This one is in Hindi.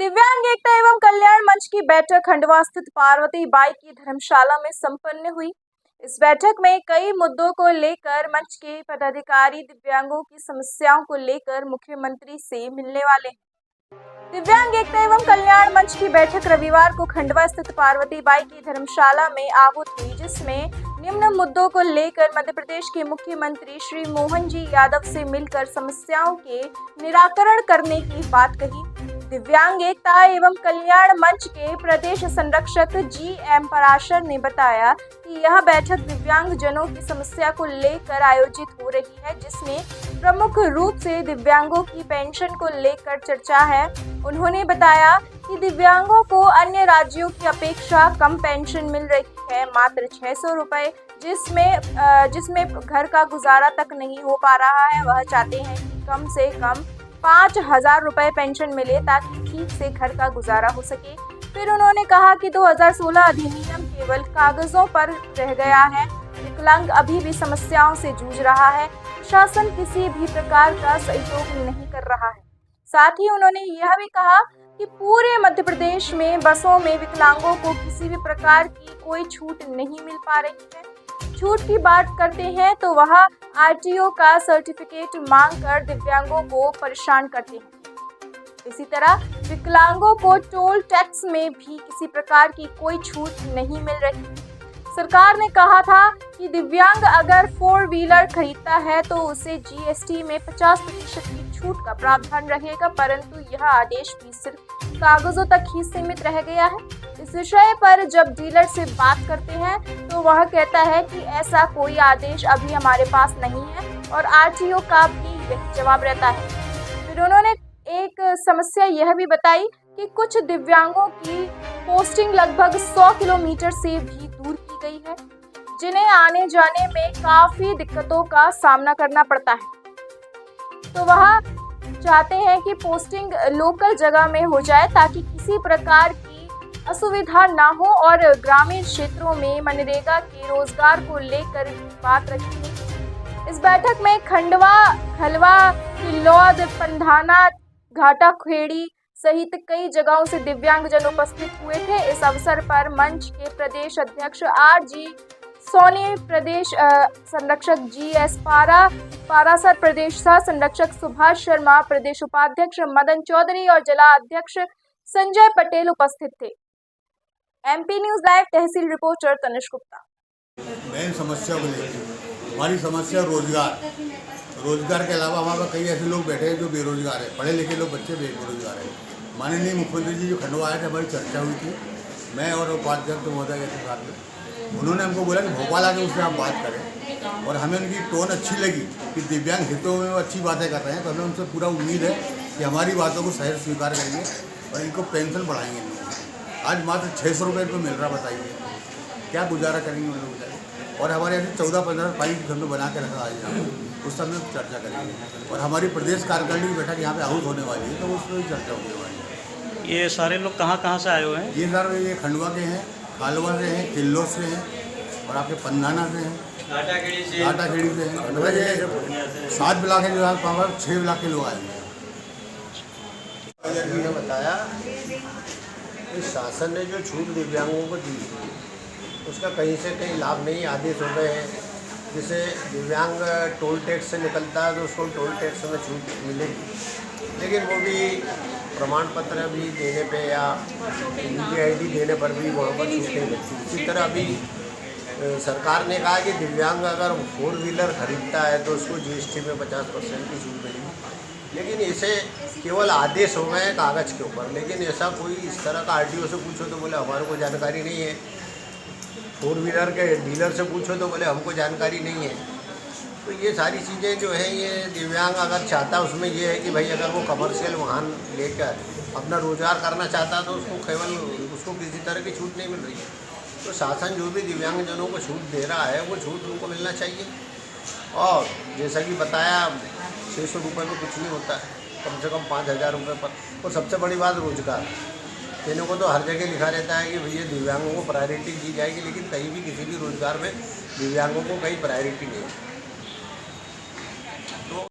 दिव्यांग एकता एवं कल्याण मंच की बैठक खंडवा स्थित पार्वती बाई की धर्मशाला में संपन्न हुई। इस बैठक में कई मुद्दों को लेकर मंच के पदाधिकारी दिव्यांगों की समस्याओं को लेकर मुख्यमंत्री से मिलने वाले हैं। दिव्यांग एकता एवं कल्याण मंच की बैठक रविवार को खंडवा स्थित पार्वती बाई की धर्मशाला में आहूत हुई, जिसमें निम्न मुद्दों को लेकर मध्य प्रदेश के मुख्यमंत्री श्री मोहन जी यादव से मिलकर समस्याओं के निराकरण करने की बात कही। दिव्यांग एकता एवं कल्याण मंच के प्रदेश संरक्षक जी.एम. पराशर ने बताया कि यह बैठक दिव्यांग जनों की समस्या को लेकर आयोजित हो रही है, जिसमें प्रमुख रूप से दिव्यांगों की पेंशन को लेकर चर्चा है। उन्होंने बताया कि दिव्यांगों को अन्य राज्यों की अपेक्षा कम पेंशन मिल रही है, मात्र 600 रुपए, जिसमें घर का गुजारा तक नहीं हो पा रहा है। वह चाहते हैं कि कम से कम 5,000 रुपए पेंशन मिले ताकि ठीक से घर का गुजारा हो सके। फिर उन्होंने कहा कि 2016 अधिनियम केवल कागजों पर रह गया है, विकलांग अभी भी समस्याओं से जूझ रहा है, शासन किसी भी प्रकार का सहयोग नहीं कर रहा है। साथ ही उन्होंने यह भी कहा कि पूरे मध्य प्रदेश में बसों में विकलांगों को किसी भी प्रकार की कोई छूट नहीं मिल पा रही है। छूट की बात करते हैं तो वह आरटीओ का सर्टिफिकेट मांगकर दिव्यांगों को परेशान करते हैं। इसी तरह विकलांगों को टोल टैक्स में भी किसी प्रकार की कोई छूट नहीं मिल रही। सरकार ने कहा था कि दिव्यांग अगर 4 व्हीलर खरीदता है तो उसे जीएसटी में 50% की छूट का प्रावधान रहेगा, परंतु यह आदेश भी सिर्फ कागजों तक ही सीमित रह गया है। इस विषय पर जब डीलर से बात करते हैं तो वह कहता है कि ऐसा कोई आदेश अभी हमारे पास नहीं है और आरटीओ का भी यही जवाब रहता है। फिर उन्होंने एक समस्या यह भी बताई कि कुछ दिव्यांगों की पोस्टिंग लगभग 100 किलोमीटर से भी दूर की गई है, जिन्हें आने जाने में काफी दिक्कतों का सामना करना पड़ता है। तो वह चाहते हैं कि पोस्टिंग लोकल जगह में हो जाए ताकि किसी प्रकार की असुविधा ना हो, और ग्रामीण क्षेत्रों में मनरेगा के रोजगार को लेकर बात रखी गई। इस बैठक में खंडवा, खलवा, किल्लौद, पंधाना, घाटाखेड़ी सहित कई जगहों से दिव्यांगजन उपस्थित हुए थे। इस अवसर पर मंच के प्रदेश अध्यक्ष आर.जी. सोनी, प्रदेश संरक्षक जी.एस. पारासर, प्रदेश सह संरक्षक सुभाष शर्मा, प्रदेश उपाध्यक्ष मदन चौधरी और जिला अध्यक्ष संजय पटेल उपस्थित थे। MP न्यूज लाइव तहसील रिपोर्टर तनिष गुप्ता। मेन समस्या को लेकर हमारी समस्या रोजगार के अलावा हमारे कई ऐसे लोग बैठे हैं जो बेरोजगार है, पढ़े लिखे लोग बच्चे बेरोजगार हैं। माननीय मुख्यमंत्री जी जो खंडवा आए थे, हमारी चर्चा हुई थी, मैं और उपाध्यक्ष महोदय के साथ में। उन्होंने हमको बोला कि भोपाल आके उससे आप बात करें, और हमें उनकी टोन अच्छी लगी कि दिव्यांग हितों में वो अच्छी बातें कर रहे हैं, तो हमें उनसे पूरा उम्मीद है कि हमारी बातों को सहज स्वीकार करेंगे और इनको पेंशन बढ़ाएंगे। आज मात्र 600 रुपये को मिल रहा, बताइए क्या गुजारा करेंगे उन लोग। और हमारे यहाँ 14-15 फाइल हमने बना के रखा आज यहाँ, उस समय चर्चा करेंगे। और हमारी प्रदेश कार्यकारिणी की बैठक यहाँ पे आहूत होने वाली है, तो उस पर भी चर्चा होने वाली है। ये सारे लोग कहाँ से आए हुए हैं? ये सर ये खंडवा के हैं, खालवा से हैं, किल्लो से हैं, और आपके पंधाना से हैं, घाटाखेड़ी से हैं। खंडवा ये 7 ब्लॉक है, जो है वहाँ पर 6 ब्लॉक के लोग आए हैं। ने बताया कि शासन ने जो छूट दिव्यांगों को दी उसका कहीं से कहीं लाभ नहीं आदेश हो गए हैं। जैसे दिव्यांग टोल टैक्स से निकलता है तो उसको टोल टैक्स में छूट मिलेगी, लेकिन वो भी प्रमाण पत्र भी देने पे या UPID देने पर भी वहाँ पर छूट नहीं मिलती। इसी तरह अभी सरकार ने कहा कि दिव्यांग अगर 4 व्हीलर खरीदता है तो उसको GST में 50% की छूट मिलेगी, लेकिन इसे केवल आदेश हो गए हैं कागज़ के ऊपर, लेकिन ऐसा कोई इस तरह का RTO से पूछो तो बोले हमारे को जानकारी नहीं है, 4 व्हीलर के डीलर से पूछो तो बोले हमको जानकारी नहीं है। तो ये सारी चीज़ें जो है, ये दिव्यांग अगर चाहता उसमें ये है कि भाई अगर वो कमर्शियल वाहन लेकर अपना रोज़गार करना चाहता तो उसको किसी तरह की छूट नहीं मिल रही है। तो शासन जो भी दिव्यांगजनों को छूट दे रहा है वो छूट उनको मिलना चाहिए। और जैसा कि बताया 600 रुपये में कुछ नहीं होता है, कम से कम 5,000 रुपये पर। और सबसे बड़ी बात रोजगार, इन्हों को तो हर जगह लिखा रहता है कि भैया दिव्यांगों को प्रायोरिटी दी जाएगी, लेकिन कहीं भी किसी भी रोजगार में दिव्यांगों को कहीं प्रायोरिटी नहीं है।